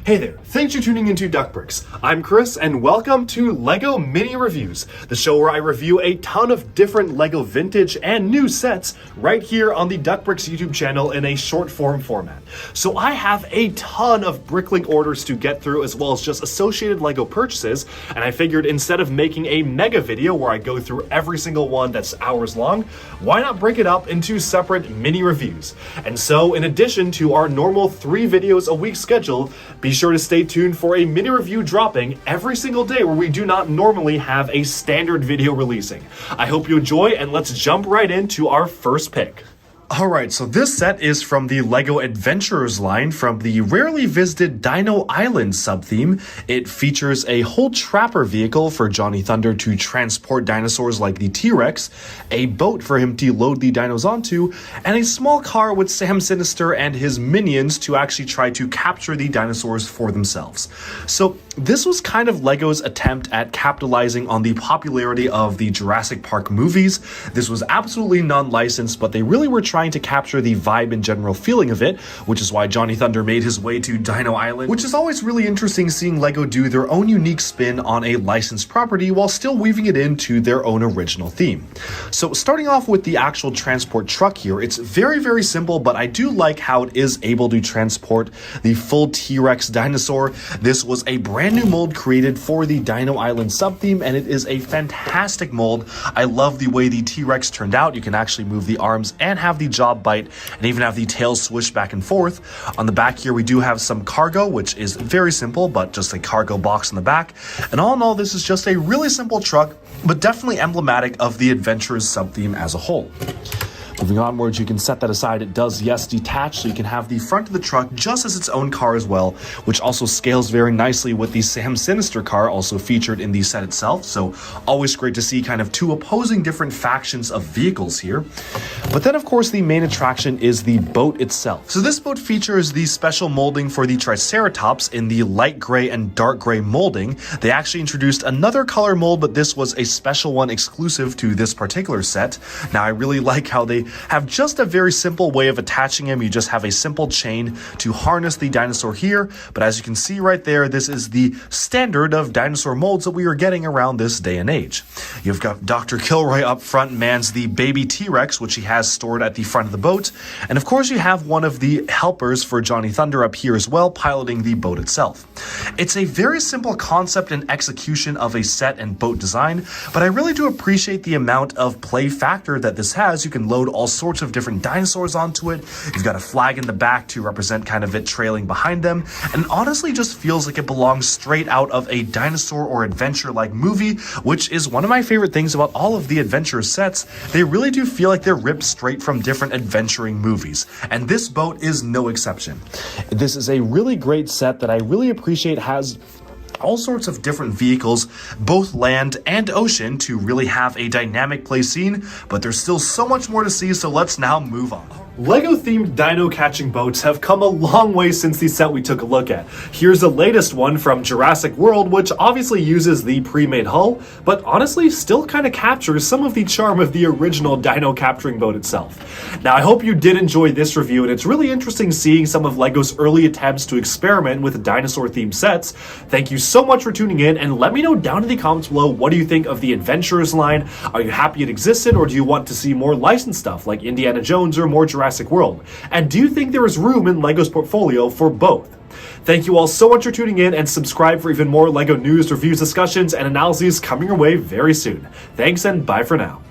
Hey there, thanks for tuning into Duckbricks. I'm Chris and welcome to LEGO Mini Reviews, the show where I review a ton of different LEGO vintage and new sets right here on the Duckbricks YouTube channel in a short form format. So I have a ton of Bricklink orders to get through as well as just associated LEGO purchases, and I figured instead of making a mega video where I go through every single one that's hours long, why not break it up into separate mini reviews? And so in addition to our normal 3 videos a week schedule, be sure to stay tuned for a mini review dropping every single day where we do not normally have a standard video releasing. I hope you enjoy, and let's jump right into our first pick. Alright, so this set is from the LEGO Adventurers line from the rarely visited Dino Island sub-theme. It features a whole trapper vehicle for Johnny Thunder to transport dinosaurs like the T-Rex, a boat for him to load the dinos onto, and a small car with Sam Sinister and his minions to actually try to capture the dinosaurs for themselves. So this was kind of LEGO's attempt at capitalizing on the popularity of the Jurassic Park movies. This was absolutely non-licensed, but they really were trying to capture the vibe and general feeling of it, which is why Johnny Thunder made his way to Dino Island, which is always really interesting seeing LEGO do their own unique spin on a licensed property while still weaving it into their own original theme. So starting off with the actual transport truck here, it's very simple, but I do like how it is able to transport the full T-Rex dinosaur. This was a brand new mold created for the Dino Island sub-theme, and it is a fantastic mold. I love the way the T-Rex turned out. You can actually move the arms and have the jaw bite and even have the tail swish back and forth. On the back here we do have some cargo, which is very simple, but just a cargo box in the back. And all in all, this is just a really simple truck, but definitely emblematic of the Adventurers sub-theme as a whole. Moving onwards, you can set that aside. It does, yes, detach, so you can have the front of the truck just as its own car as well, which also scales very nicely with the Sam Sinister car also featured in the set itself. So always great to see kind of 2 opposing different factions of vehicles here. But then, of course, the main attraction is the boat itself. So this boat features the special molding for the Triceratops in the light gray and dark gray molding. They actually introduced another color mold, but this was a special one exclusive to this particular set. Now, I really like how they have just a very simple way of attaching him. You just have a simple chain to harness the dinosaur here, but as you can see right there, this is the standard of dinosaur molds that we are getting around this day and age. You've got Dr. Kilroy up front mans the baby T-Rex, which he has stored at the front of the boat, and of course you have one of the helpers for Johnny Thunder up here as well, piloting the boat itself. It's a very simple concept and execution of a set and boat design, but I really do appreciate the amount of play factor that this has. You can load all sorts of different dinosaurs onto it. You've got a flag in the back to represent kind of it trailing behind them, and honestly just feels like it belongs straight out of a dinosaur or adventure-like movie, which is one of my favorite things about all of the adventure sets. They really do feel like they're ripped straight from different adventuring movies, and this boat is no exception. This is a really great set that I really appreciate has all sorts of different vehicles, both land and ocean, to really have a dynamic play scene, but there's still so much more to see, so let's now move on. LEGO-themed dino-catching boats have come a long way since the set we took a look at. Here's the latest one from Jurassic World, which obviously uses the pre-made hull, but honestly still kind of captures some of the charm of the original dino-capturing boat itself. Now, I hope you did enjoy this review, and it's really interesting seeing some of LEGO's early attempts to experiment with dinosaur-themed sets. Thank you so much for tuning in, and let me know down in the comments below, what do you think of the Adventurers line? Are you happy it existed, or do you want to see more licensed stuff like Indiana Jones or more Jurassic World? And do you think there is room in LEGO's portfolio for both? Thank you all so much for tuning in, and subscribe for even more LEGO news, reviews, discussions, and analyses coming your way very soon. Thanks, and bye for now.